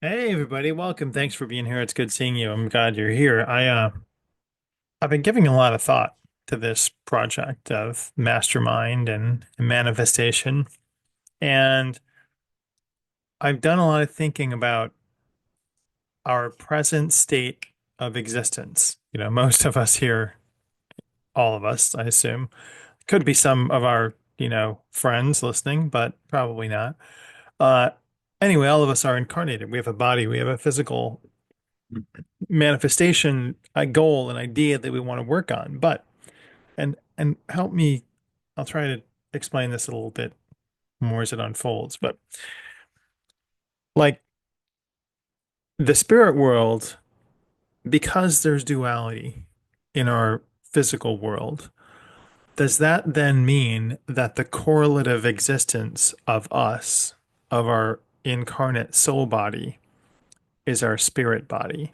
Hey everybody, welcome. Thanks for being here. It's good seeing you. I'm glad you're here. I've been giving a lot of thought to this project of mastermind and manifestation, and I've done a lot of thinking about our present state of existence. Most of us here, all of us, I assume, could be some of our, friends listening, but probably not. Uh, anyway, all of us are incarnated. We have a body, we have a physical manifestation, a goal, an idea that we want to work on. But and help me, I'll try to explain this a little bit more as it unfolds. But like the spirit world, because there's duality in our physical world, does that then mean that the correlative existence of us, of our incarnate soul body, is our spirit body?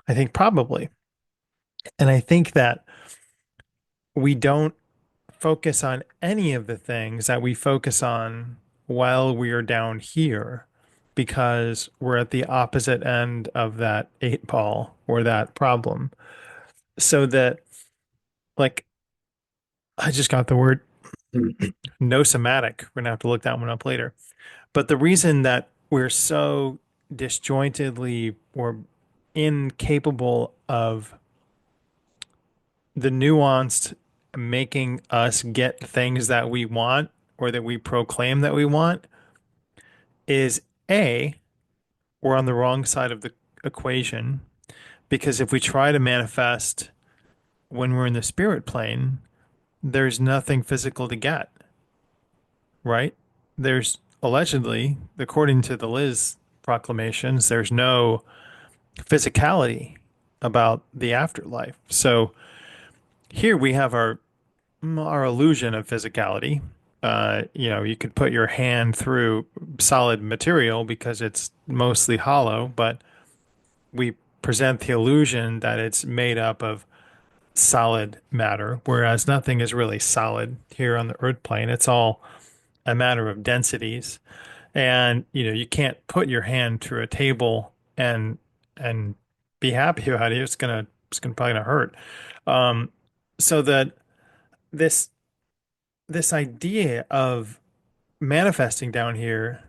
I think probably. And I think that we don't focus on any of the things that we focus on while we are down here because we're at the opposite end of that eight ball or that problem. So that, like, I just got the word no somatic. We're gonna have to look that one up later. But the reason that we're so disjointedly or incapable of the nuanced making us get things that we want or that we proclaim that we want is A, we're on the wrong side of the equation because if we try to manifest when we're in the spirit plane, there's nothing physical to get, right? There's allegedly, according to the Liz proclamations, there's no physicality about the afterlife. So here we have our illusion of physicality. You could put your hand through solid material because it's mostly hollow, but we present the illusion that it's made up of solid matter, whereas nothing is really solid here on the earth plane. It's all a matter of densities. And you can't put your hand through a table and be happy about it. It's gonna probably gonna hurt. Um, so that this this idea of manifesting down here,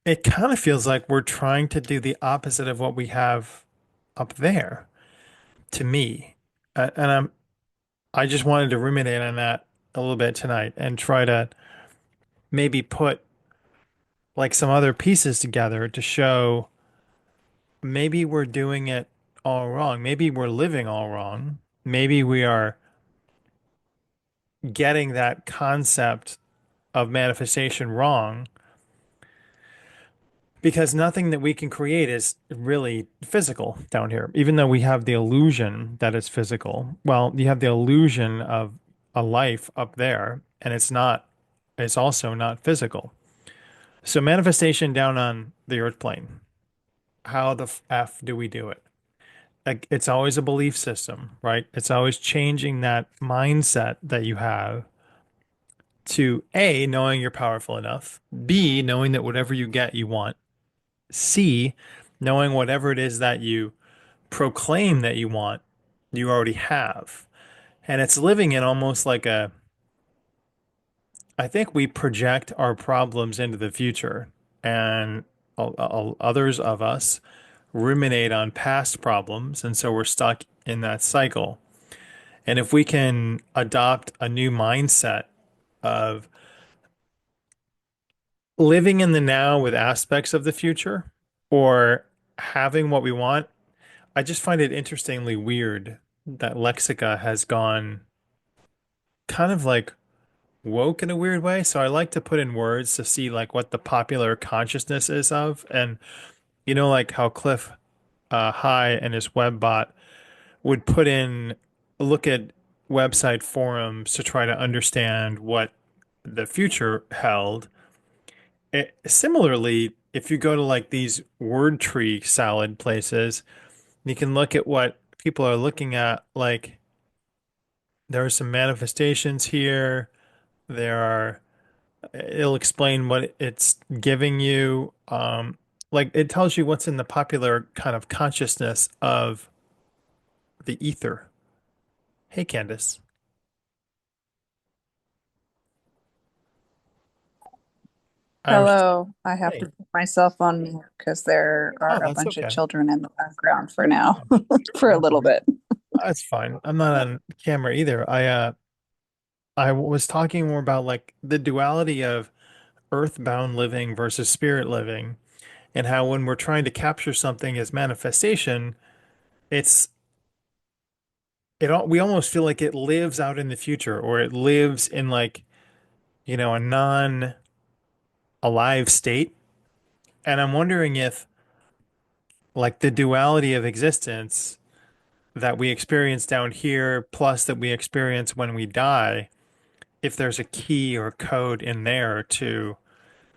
it kind of feels like we're trying to do the opposite of what we have up there to me. And I just wanted to ruminate on that a little bit tonight and try to maybe put like some other pieces together to show maybe we're doing it all wrong. Maybe we're living all wrong. Maybe we are getting that concept of manifestation wrong because nothing that we can create is really physical down here, even though we have the illusion that it's physical. Well, you have the illusion of a life up there, and it's also not physical. So, manifestation down on the earth plane, how the F do we do it? Like, it's always a belief system, right? It's always changing that mindset that you have to A, knowing you're powerful enough, B, knowing that whatever you get, you want. C, knowing whatever it is that you proclaim that you want, you already have. And it's living in almost like I think we project our problems into the future, and others of us ruminate on past problems. And so we're stuck in that cycle. And if we can adopt a new mindset of living in the now with aspects of the future or having what we want, I just find it interestingly weird that Lexica has gone kind of like woke in a weird way. So I like to put in words to see like what the popular consciousness is of. And like how Cliff High and his web bot would look at website forums to try to understand what the future held. Similarly, if you go to like these word tree salad places, you can look at what people are looking at. Like there are some manifestations here. There are it'll explain what it's giving you. Like it tells you what's in the popular kind of consciousness of the ether. Hey, Candace. I was, Hello. I have to hey. put myself on mute because there Oh, are a that's bunch of okay. children in the background for now, for a No little worries. bit. That's fine. I'm not on camera either. I was talking more about like the duality of earthbound living versus spirit living, and how when we're trying to capture something as manifestation, it's we almost feel like it lives out in the future, or it lives in like, a non-alive state. And I'm wondering if like the duality of existence that we experience down here, plus that we experience when we die, if there's a key or code in there to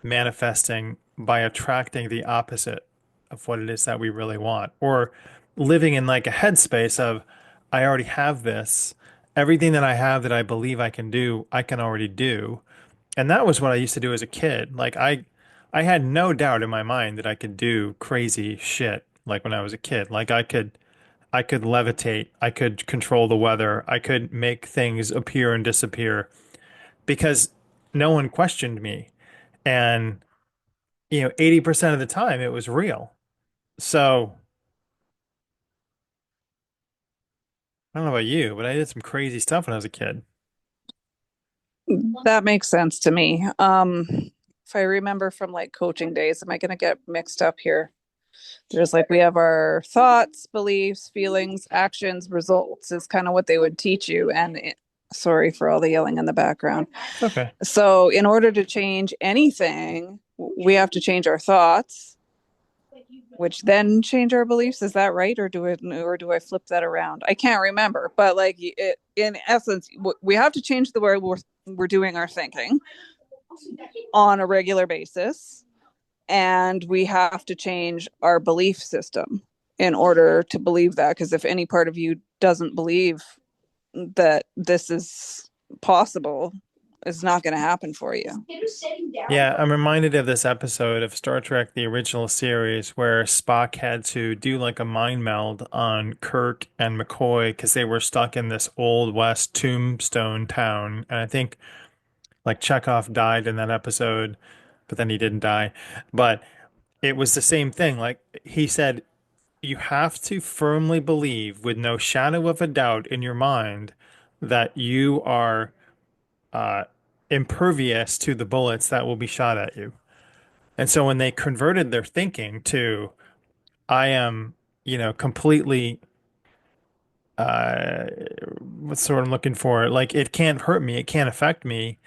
manifesting by attracting the opposite of what it is that we really want, or living in like a headspace of, I already have this. Everything that I have that I believe I can do, I can already do. And that was what I used to do as a kid. Like I had no doubt in my mind that I could do crazy shit like when I was a kid. Like I could levitate, I could control the weather, I could make things appear and disappear because no one questioned me. And 80% of the time it was real. So I don't know about you, but I did some crazy stuff when I was a kid. That makes sense to me. If I remember from like coaching days, am I going to get mixed up here? There's like we have our thoughts, beliefs, feelings, actions, results is kind of what they would teach you. Sorry for all the yelling in the background. It's okay. So, in order to change anything, we have to change our thoughts, which then change our beliefs. Is that right, or do I flip that around? I can't remember, but like in essence, we have to change the way we're doing our thinking on a regular basis, and we have to change our belief system in order to believe that. Because if any part of you doesn't believe that this is possible, it's not going to happen for you. Yeah, I'm reminded of this episode of Star Trek, the original series, where Spock had to do like a mind meld on Kirk and McCoy because they were stuck in this old West tombstone town. And I think like Chekhov died in that episode, but then he didn't die. But it was the same thing. Like he said, you have to firmly believe with no shadow of a doubt in your mind that you are uh, impervious to the bullets that will be shot at you. And so when they converted their thinking to, I am, completely, uh, what's the word I'm looking for? Like, it can't hurt me, it can't affect me.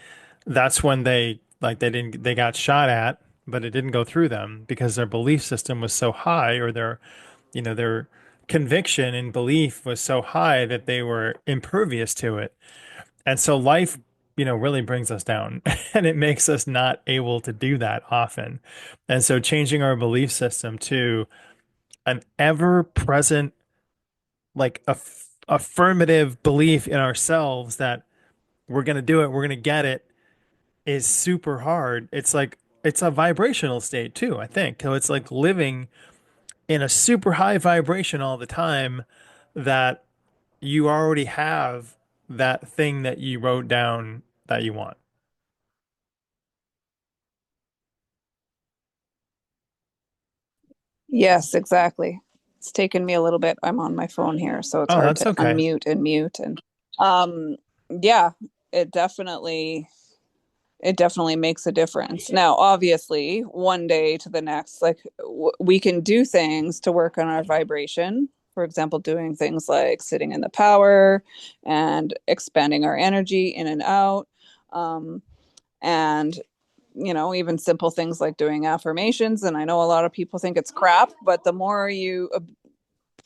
That's when they got shot at, but it didn't go through them because their belief system was so high, or their conviction and belief was so high that they were impervious to it. And so life, really brings us down and it makes us not able to do that often. And so changing our belief system to an ever present, like affirmative belief in ourselves that we're going to do it, we're going to get it is super hard. It's like, it's a vibrational state too, I think. So it's like living in a super high vibration all the time that you already have that thing that you wrote down that you want. Yes, exactly. It's taken me a little bit. I'm on my phone here, so it's Oh, hard that's to okay. unmute and mute. And um, yeah, it definitely it definitely makes a difference. Now, obviously, one day to the next, like we can do things to work on our vibration. For example, doing things like sitting in the power and expanding our energy in and out. And even simple things like doing affirmations. And I know a lot of people think it's crap, but the more you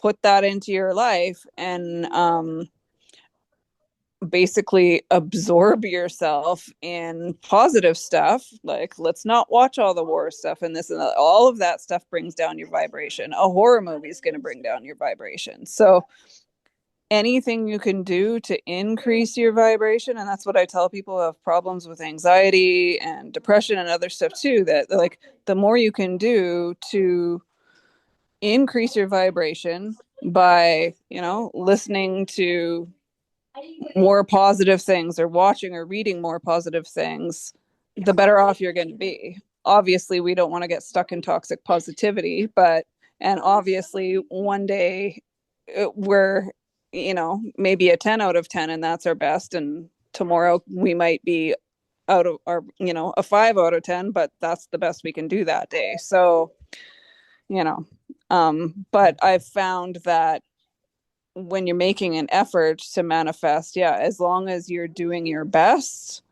put that into your life and basically absorb yourself in positive stuff, like let's not watch all the war stuff and this and that, all of that stuff brings down your vibration. A horror movie is going to bring down your vibration. So anything you can do to increase your vibration. And that's what I tell people who have problems with anxiety and depression and other stuff too, that like the more you can do to increase your vibration by, listening to more positive things or watching or reading more positive things, the better off you're going to be. Obviously, we don't want to get stuck in toxic positivity, and obviously, one day we're, maybe a 10 out of 10, and that's our best. And tomorrow we might be out of our, a 5 out of 10, but that's the best we can do that day. So, you know, but I've found that when you're making an effort to manifest, yeah, as long as you're doing your best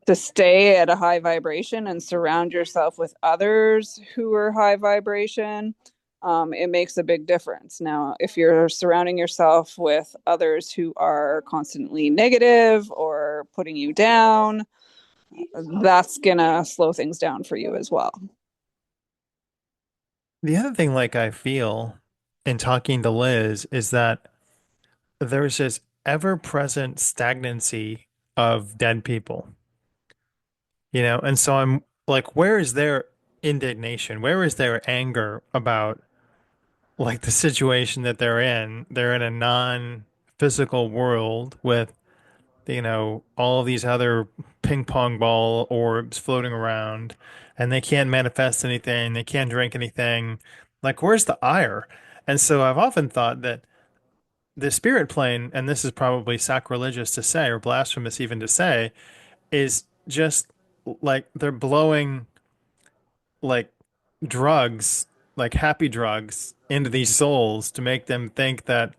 to stay at a high vibration and surround yourself with others who are high vibration, it makes a big difference. Now, if you're surrounding yourself with others who are constantly negative or putting you down, that's gonna slow things down for you as well. The other thing, like I feel in talking to Liz, is that there's this ever-present stagnancy of dead people, and so I'm like, where is their indignation? Where is their anger about like the situation that they're in? They're in a non-physical world with, all of these other ping pong ball orbs floating around, and they can't manifest anything, they can't drink anything. Like, where's the ire? And so I've often thought that the spirit plane, and this is probably sacrilegious to say or blasphemous even to say, is just like they're blowing like drugs, like happy drugs, into these souls to make them think that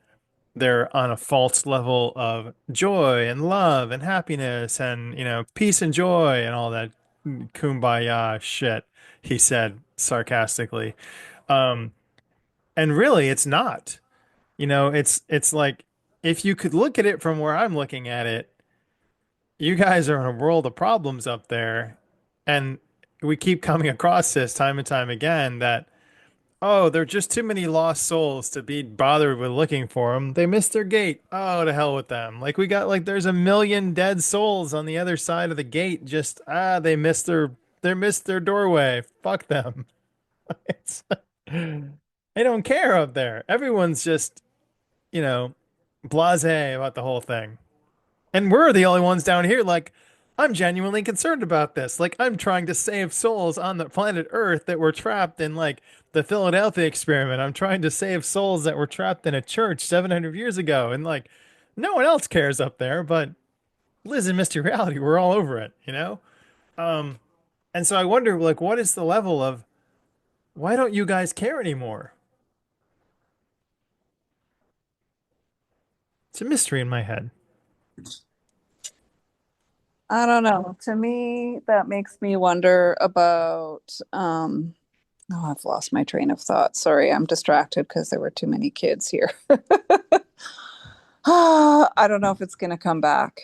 they're on a false level of joy and love and happiness and, peace and joy and all that kumbaya shit, he said sarcastically. Um, and really, it's not. It's like if you could look at it from where I'm looking at it, you guys are in a world of problems up there. And we keep coming across this time and time again that, oh, there are just too many lost souls to be bothered with looking for them. They missed their gate. Oh, to hell with them. Like we got like there's a million dead souls on the other side of the gate. Just they missed their doorway. Fuck them. It's, they don't care up there. Everyone's just, you know, blasé about the whole thing. And we're the only ones down here, like, I'm genuinely concerned about this. Like, I'm trying to save souls on the planet Earth that were trapped in, like, the Philadelphia experiment. I'm trying to save souls that were trapped in a church 700 years ago. And, like, no one else cares up there, but Liz and Mystery Reality, we're all over it? Um, and so I wonder, like, what is the level of why don't you guys care anymore? It's a mystery in my head. I don't know. To me, that makes me wonder about oh, I've lost my train of thought. Sorry, I'm distracted because there were too many kids here. I don't know if it's gonna come back.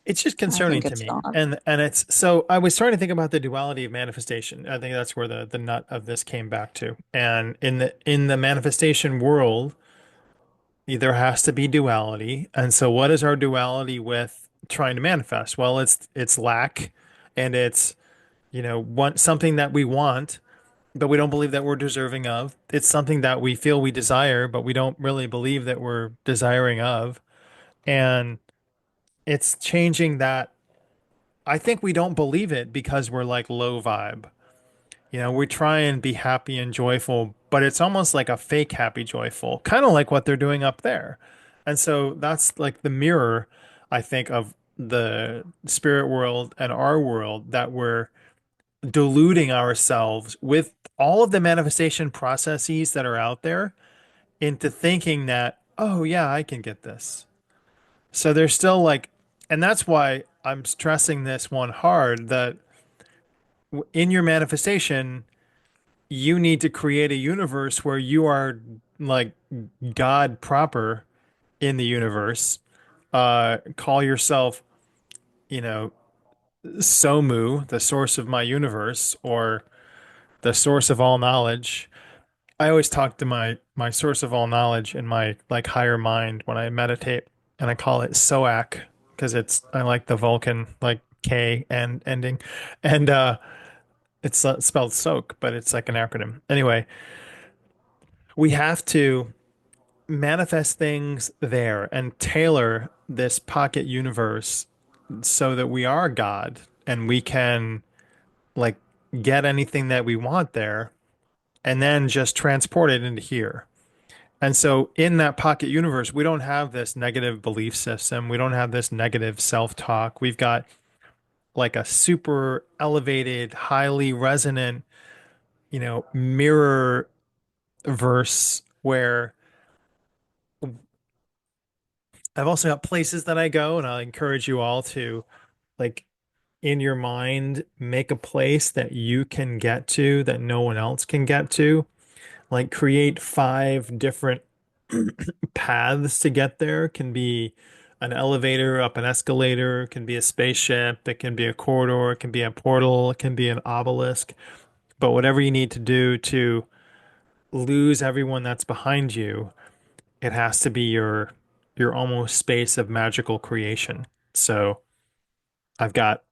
It's just I concerning think to it's me. not. And it's so I was trying to think about the duality of manifestation. I think that's where the nut of this came back to. And in the manifestation world, there has to be duality. And so what is our duality with trying to manifest? Well, it's lack and it's, want something that we want, but we don't believe that we're deserving of. It's something that we feel we desire, but we don't really believe that we're desiring of. And it's changing that. I think we don't believe it because we're like low vibe. We try and be happy and joyful, but it's almost like a fake happy, joyful, kind of like what they're doing up there. And so that's like the mirror, I think, of the spirit world and our world that we're deluding ourselves with all of the manifestation processes that are out there into thinking that, oh, yeah, I can get this. So there's still like, and that's why I'm stressing this one hard that in your manifestation, you need to create a universe where you are like God proper in the universe. Call yourself, you know, Somu, the source of my universe, or the source of all knowledge. I always talk to my source of all knowledge in my like higher mind when I meditate, and I call it SOAK because it's I like the Vulcan like K and ending, and it's spelled soak, but it's like an acronym. Anyway, we have to manifest things there and tailor this pocket universe so that we are God and we can like get anything that we want there and then just transport it into here. And so in that pocket universe, we don't have this negative belief system. We don't have this negative self-talk. We've got like a super elevated, highly resonant, mirror verse where I've also got places that I go, and I encourage you all to like in your mind make a place that you can get to that no one else can get to. Like create five different paths to get there. Can be an elevator up an escalator, can be a spaceship, it can be a corridor, it can be a portal, it can be an obelisk. But whatever you need to do to lose everyone that's behind you, it has to be your almost space of magical creation. So I've got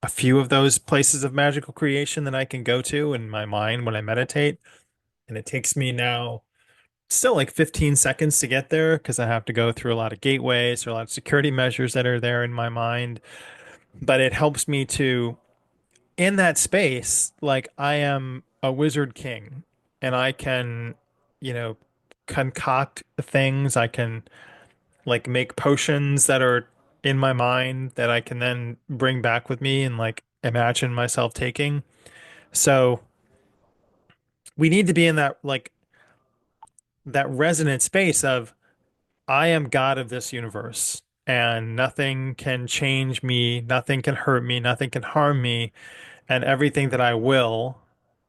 a few of those places of magical creation that I can go to in my mind when I meditate. And it takes me now still like 15 seconds to get there because I have to go through a lot of gateways or a lot of security measures that are there in my mind. But it helps me to, in that space, like I am a wizard king and I can, you know, concoct things. I can like make potions that are in my mind that I can then bring back with me and like imagine myself taking. So we need to be in that like that resonant space of I am God of this universe and nothing can change me, nothing can hurt me, nothing can harm me, and everything that I will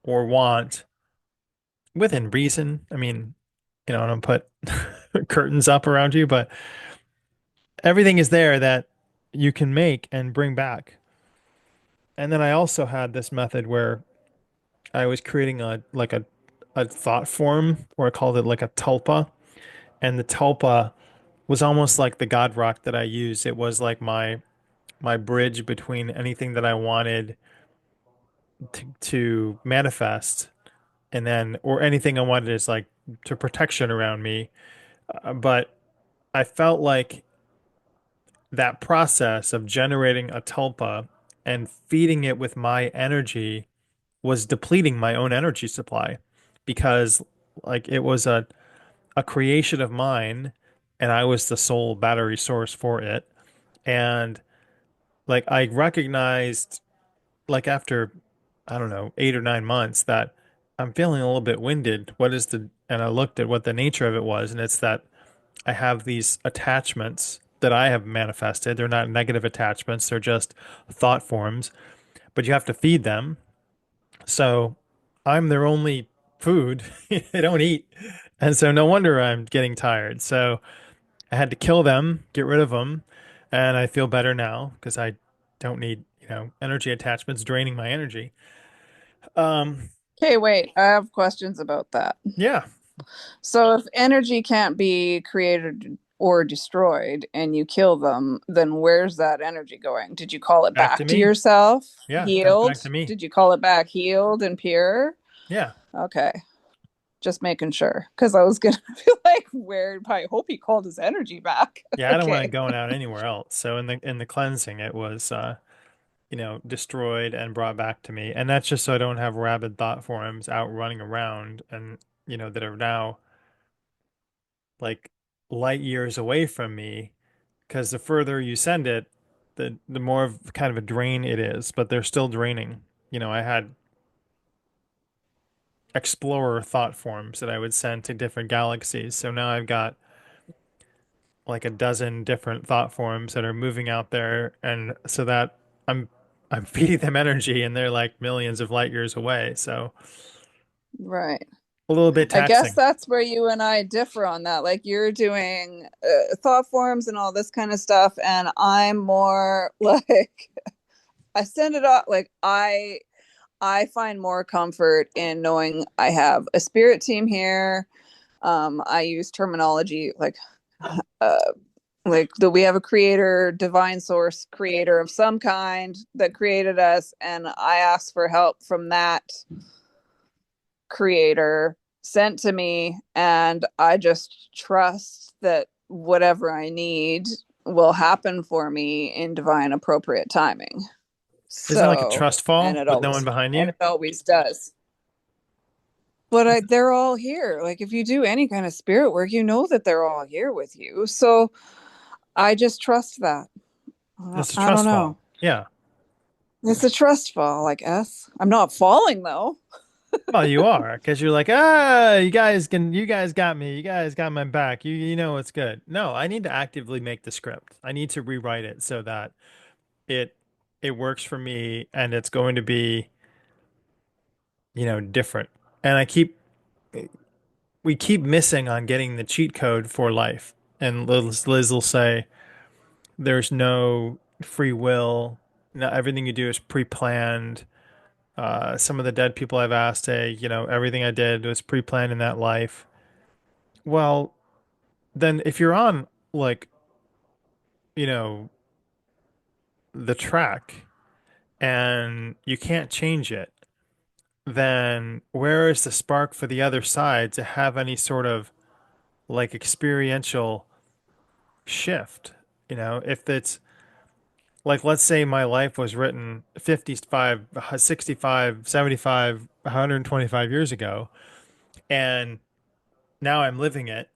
or want within reason. I mean, I don't put curtains up around you, but everything is there that you can make and bring back. And then I also had this method where I was creating a thought form, or I called it like a tulpa. And the tulpa was almost like the God rock that I used. It was like my bridge between anything that I wanted to manifest and then or anything I wanted is like to protection around me. But I felt like that process of generating a tulpa and feeding it with my energy was depleting my own energy supply because like it was a creation of mine and I was the sole battery source for it. And like I recognized like after I don't know 8 or 9 months that I'm feeling a little bit winded. What is the and I looked at what the nature of it was, and it's that I have these attachments that I have manifested. They're not negative attachments, they're just thought forms, but you have to feed them. So I'm their only food. They don't eat. And so no wonder I'm getting tired. So I had to kill them, get rid of them, and I feel better now because I don't need, energy attachments draining my energy. Um, Okay, wait, I have questions about that. yeah, So if energy can't be created or destroyed and you kill them, then where's that energy going? Did you call it back to back to me. yourself? Yeah, comes back Healed? to me. Did you call it back healed and pure? Yeah. Okay, just making sure. Because I was gonna be like, where I hope he called his energy back. Yeah, I don't want it Okay. going out anywhere else. So in the cleansing it was destroyed and brought back to me. And that's just so I don't have rabid thought forms out running around and that are now like light years away from me because the further you send it, the more of kind of a drain it is, but they're still draining. I had explorer thought forms that I would send to different galaxies. So now I've got like a dozen different thought forms that are moving out there, and so that I'm feeding them energy, and they're like millions of light years away. So Right. a little bit I guess taxing. that's where you and I differ on that. Like you're doing thought forms and all this kind of stuff, and I'm more like I send it off. Like I find more comfort in knowing I have a spirit team here. I use terminology uh, like that we have a creator, divine source creator of some kind that created us, and I ask for help from that creator sent to me, and I just trust that whatever I need will happen for me in divine appropriate timing. Isn't that like a So, trust fall with no one behind and you? it always does. But they're all here. Like if you do any kind of spirit work, you know that they're all here with you. So I just trust that. It's a I don't trust know. fall. Yeah. It's a trust fall, I guess. I'm not falling though. Well, you are, because you're like, you guys got me. You guys got my back. You know it's good. No, I need to actively make the script. I need to rewrite it so that it it works for me and it's going to be, different. And we keep missing on getting the cheat code for life. And Liz will say, there's no free will. No, everything you do is pre-planned. Some of the dead people I've asked say, everything I did was pre-planned in that life. Well, then if you're on like, you know, the track and you can't change it, then where is the spark for the other side to have any sort of like experiential shift? If it's like, let's say my life was written 55, 65, 75, 125 years ago, and now I'm living it.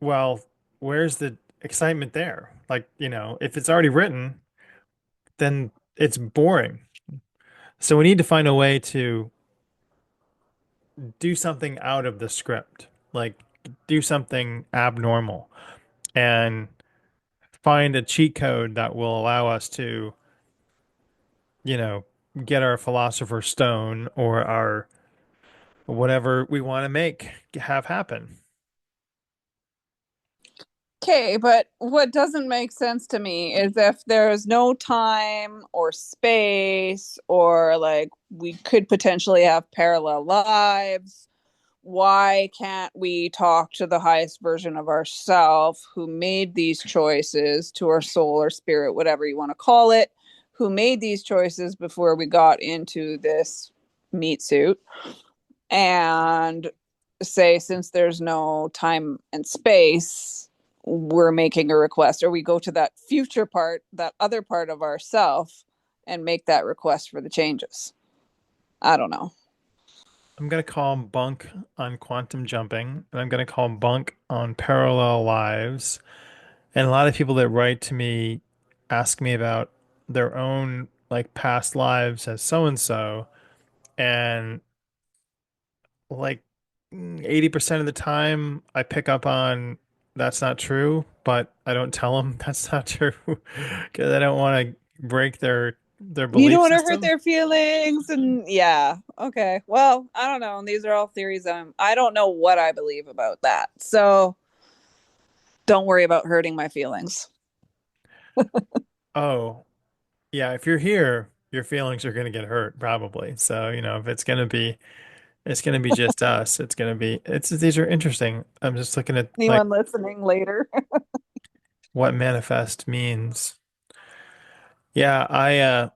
Well, where's the excitement there? Like, if it's already written, then it's boring. So we need to find a way to do something out of the script, like do something abnormal and find a cheat code that will allow us to, you know, get our philosopher's stone or our whatever we want to make have happen. Okay, but what doesn't make sense to me is if there's no time or space, or like we could potentially have parallel lives, why can't we talk to the highest version of ourself who made these choices, to our soul or spirit, whatever you want to call it, who made these choices before we got into this meat suit, and say, since there's no time and space, we're making a request, or we go to that future part, that other part of ourself, and make that request for the changes. I don't know. I'm going to call him bunk on quantum jumping, and I'm going to call him bunk on parallel lives. And a lot of people that write to me ask me about their own like past lives as so and so, and like 80% of the time I pick up on that's not true, but I don't tell them that's not true because I don't want to break their You don't belief want to hurt system. their feelings, and yeah, okay. Well, I don't know. These are all theories. I don't know what I believe about that. So don't worry about hurting my feelings. Oh, yeah, if you're here, your feelings are going to get hurt probably. So, if it's going to be just us. These are interesting. I'm just looking at like Anyone listening later? what manifest means. Yeah, I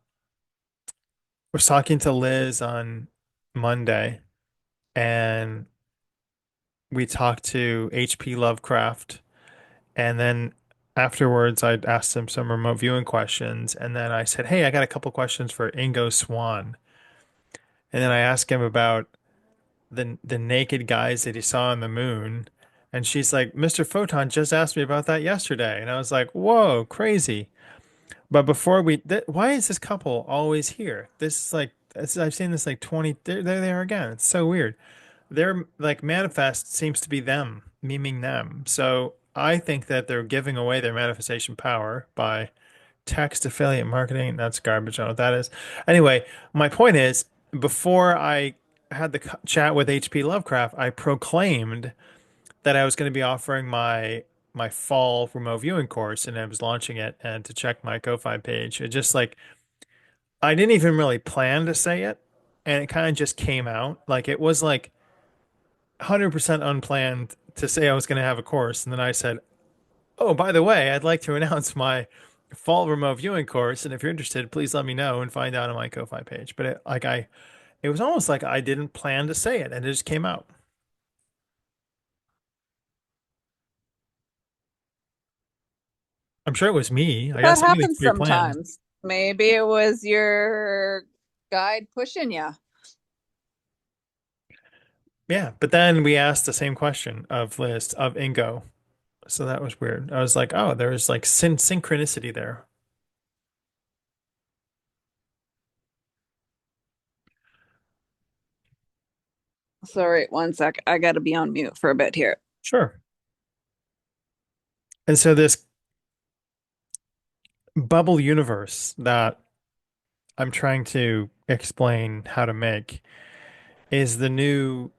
was talking to Liz on Monday and we talked to H.P. Lovecraft, and then afterwards I asked him some remote viewing questions, and then I said, "Hey, I got a couple questions for Ingo Swann." And then I asked him about the naked guys that he saw on the moon, and she's like, "Mr. Photon just asked me about that yesterday." And I was like, "Whoa, crazy." But before why is this couple always here? I've seen this like 20, there they are again. It's so weird. Their like manifest seems to be them, memeing them. So I think that they're giving away their manifestation power by text affiliate marketing. That's garbage. I don't know what that is. Anyway, my point is, before I had the chat with HP Lovecraft, I proclaimed that I was going to be offering my fall remote viewing course, and I was launching it and to check my Ko-Fi page. It just like I didn't even really plan to say it, and it kind of just came out. Like it was like 100% unplanned to say I was going to have a course, and then I said, "Oh, by the way, I'd like to announce my fall remote viewing course, and if you're interested, please let me know and find out on my Ko-fi page." But it was almost like I didn't plan to say it, and it just came out. I'm sure it was me. I got That so many happens pre-planned. sometimes. Maybe it was your guide pushing you. Yeah, but then we asked the same question of Liz of Ingo, so that was weird. I was like, "Oh, there's like synchronicity there." Sorry, one sec. I gotta be on mute for a bit here. Sure. And so this bubble universe that I'm trying to explain how to make is the new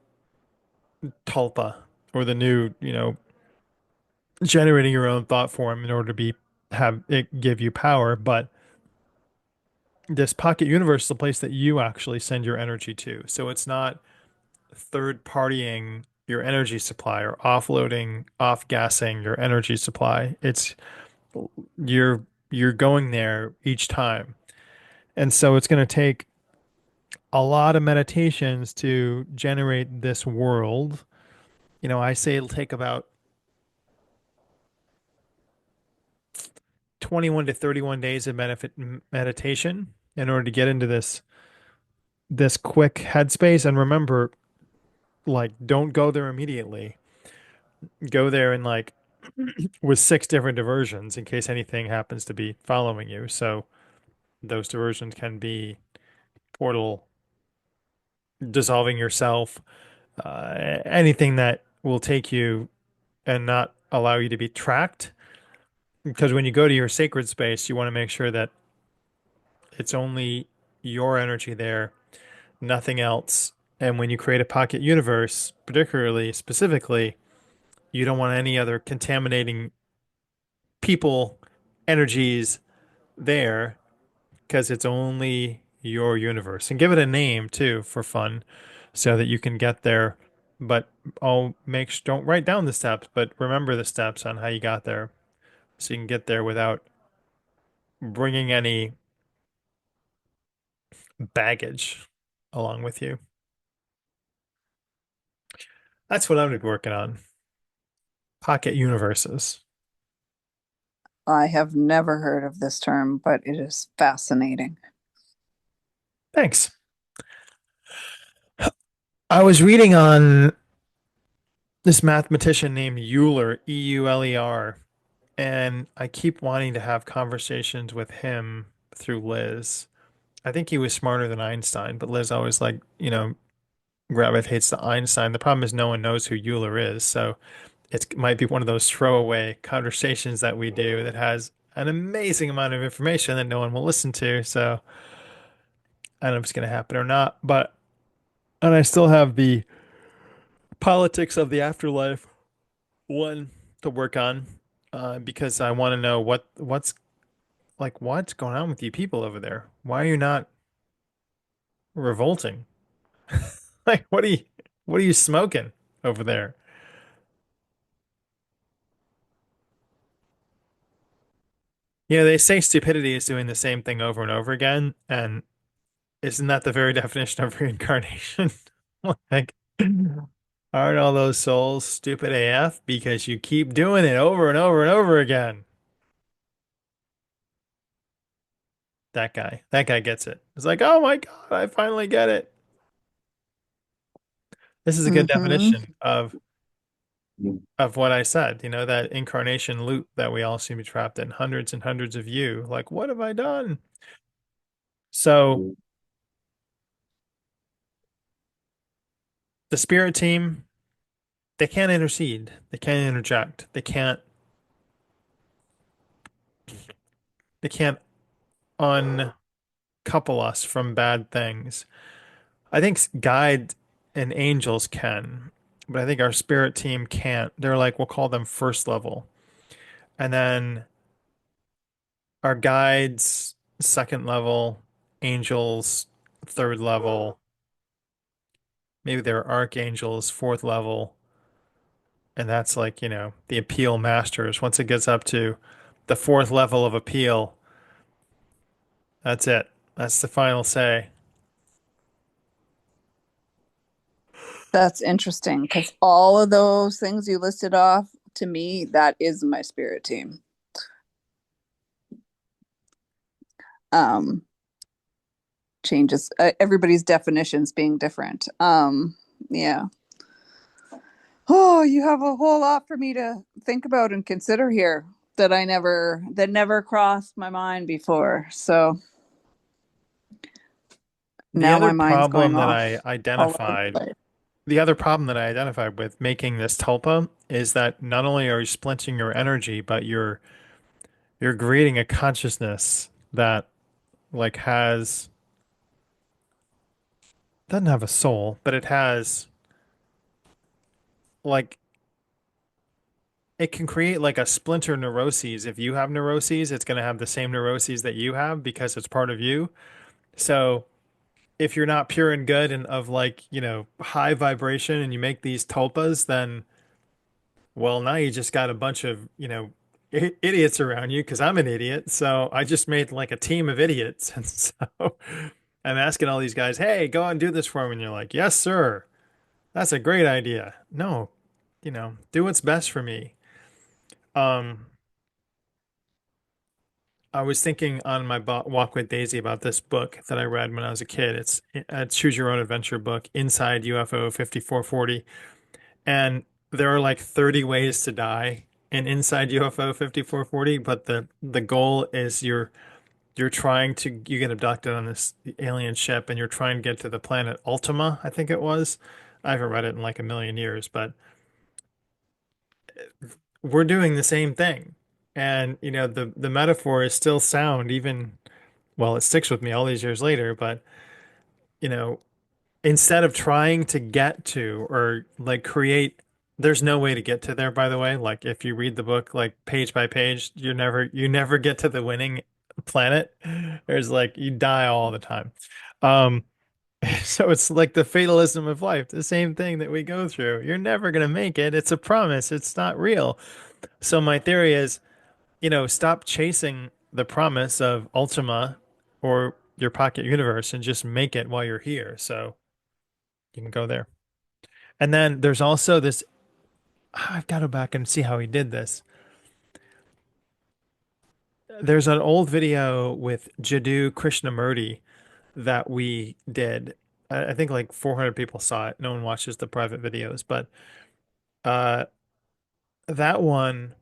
tulpa or the new, generating your own thought form in order to be have it give you power. But this pocket universe is a place that you actually send your energy to. So it's not third partying your energy supply or offloading, off gassing your energy supply. It's you're going there each time. And so it's going to take a lot of meditations to generate this world. I say it'll take about 21 to 31 days of meditation in order to get into this quick headspace. And remember, like, don't go there immediately. Go there and like with six different diversions in case anything happens to be following you. So those diversions can be portal, dissolving yourself, anything that will take you and not allow you to be tracked. Because when you go to your sacred space, you want to make sure that it's only your energy there, nothing else. And when you create a pocket universe, particularly specifically, you don't want any other contaminating people, energies there because it's only your universe. And give it a name too for fun so that you can get there. But don't write down the steps, but remember the steps on how you got there so you can get there without bringing any baggage along with you. That's what I'm gonna be working on. Pocket universes. I have never heard of this term, but it is fascinating. Thanks. I was reading on this mathematician named Euler, Euler, and I keep wanting to have conversations with him through Liz. I think he was smarter than Einstein, but Liz always like, gravitates to Einstein. The problem is no one knows who Euler is, so it might be one of those throwaway conversations that we do that has an amazing amount of information that no one will listen to. So I don't know if it's going to happen or not, but and I still have the politics of the afterlife one to work on because I want to know what's going on with you people over there? Why are you not revolting? Like what are you smoking over there? They say stupidity is doing the same thing over and over again, and isn't that the very definition of reincarnation? Like, aren't all those souls stupid AF because you keep doing it over and over and over again? That guy gets it. It's like, oh my God, I finally get it. This is a good Mm-hmm. definition of what I said, that incarnation loop that we all seem to be trapped in, hundreds and hundreds of you. Like, what have I done? So the spirit team, they can't intercede, they can't interject, they can't uncouple us from bad things. I think guide and angels can, but I think our spirit team can't. They're like, we'll call them first level. And then our guides, second level, angels, third level. Maybe they're archangels, fourth level. And that's like, the appeal masters. Once it gets up to the fourth level of appeal, that's it. That's the final say. That's interesting because all of those things you listed off, to me, that is my spirit team. Um, Changes everybody's definitions being different. Yeah. Oh, you have a whole lot for me to think about and consider here that never crossed my mind before. So The now other my mind's problem going that off I all over identified, the place. the other problem that I identified with making this tulpa is that not only are you splintering your energy, but you're creating a consciousness that like has doesn't have a soul, but it has like it can create like a splinter neuroses. If you have neuroses, it's going to have the same neuroses that you have because it's part of you. So if you're not pure and good and of like, high vibration and you make these tulpas, then well, now you just got a bunch of, idiots around you because I'm an idiot. So I just made like a team of idiots. And so I'm asking all these guys, hey, go and do this for me. And you're like, yes, sir. That's a great idea. No, do what's best for me. Um, I was thinking on my walk with Daisy about this book that I read when I was a kid. It's a choose your own adventure book, Inside UFO 5440. And there are like 30 ways to die in Inside UFO 5440, but the goal is you're trying to you get abducted on this alien ship and you're trying to get to the planet Ultima, I think it was. I haven't read it in like a million years, but we're doing the same thing. And the metaphor is still sound even well, it sticks with me all these years later, but you know, instead of trying to get to or like create, there's no way to get to there, by the way. Like if you read the book like page by page, you never get to the winning planet. There's like you die all the time. Um so it's like the fatalism of life, the same thing that we go through. You're never gonna make it. It's a promise. It's not real. So my theory is, stop chasing the promise of Ultima or your pocket universe and just make it while you're here. So you can go there. And then there's also this, I've got to go back and see how he did this. There's an old video with Jiddu Krishnamurti that we did. I think like 400 people saw it. No one watches the private videos, but uh, that one,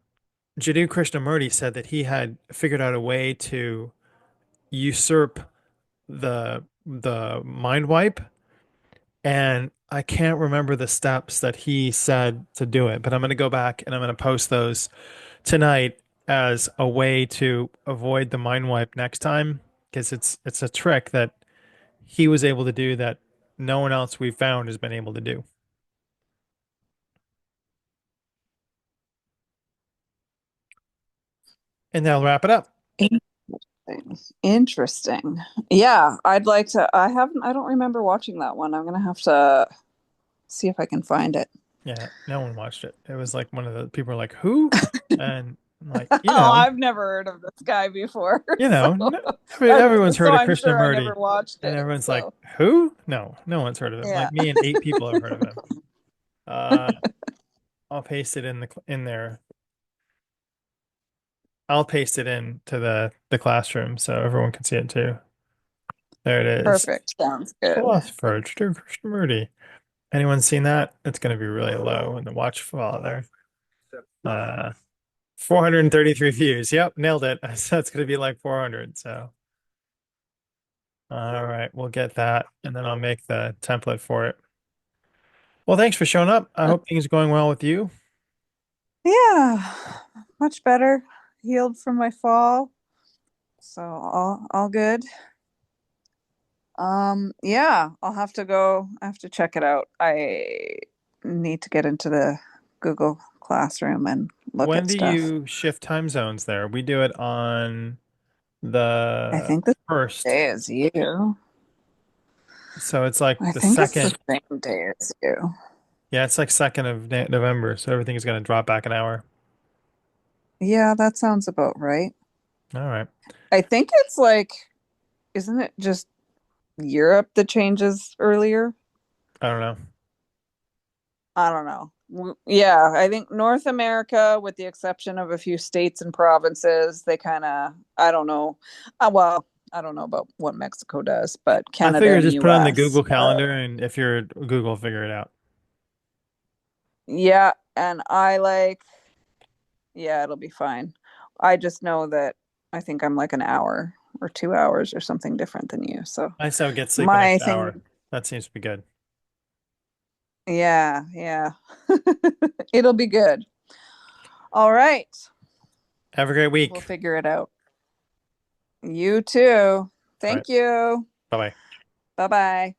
Jiddu Krishnamurti said that he had figured out a way to usurp the mind wipe, and I can't remember the steps that he said to do it, but I'm going to go back and I'm going to post those tonight as a way to avoid the mind wipe next time because it's a trick that he was able to do that no one else we've found has been able to do. And that'll wrap it up. Interesting. Yeah, I'd like to. I don't remember watching that one. I'm gonna have to see if I can find it. Yeah, no one watched it. It was like one of the people were like, "Who?" And I'm like, Oh, I've never heard of this guy before. So, everyone's so heard of I'm sure I Krishnamurti, never watched and it. everyone's like, So, "Who?" No, no one's heard of him. yeah, Like me and eight people have heard of him. Uh, I'll paste it in there. I'll paste it into the classroom so everyone can see it too. There it is. perfect. Sounds good. Philosopher, Jiddu Krishnamurti. Anyone seen that? It's going to be really low in the watch file there. Uh, 433 views. Yep, nailed it. So it's going to be like 400. So, all right, we'll get that, and then I'll make the template for it. Well, thanks for showing up. I hope things are going well with you. Yeah, much better. Healed from my fall. So all good. Yeah, I'll have to go. I have to check it out. I need to get into the Google Classroom and look When at do stuff. you shift time zones there? We do it on I the think the first. day is you. So it's like I the think it's second. the same day as you. Yeah, it's like second of November. So everything is going to drop back an hour. Yeah, that sounds about right. All right. I think it's like, isn't it just Europe that changes earlier? I don't know. I don't know. Yeah, I think North America, with the exception of a few states and provinces, they kind of, I don't know. Well, I don't know about what Mexico does, but I Canada figure and just put on the US. Google Calendar, and if you're Google, figure it out. Yeah, and I like, yeah, it'll be fine. I just know that I think I'm like an hour or 2 hours or something different than you. So I say get sleep an my extra hour. thing, That seems to be good. yeah, yeah. It'll be good. All right. Have a great We'll week. figure it out. You too. All right. Thank you. Bye bye. Bye bye.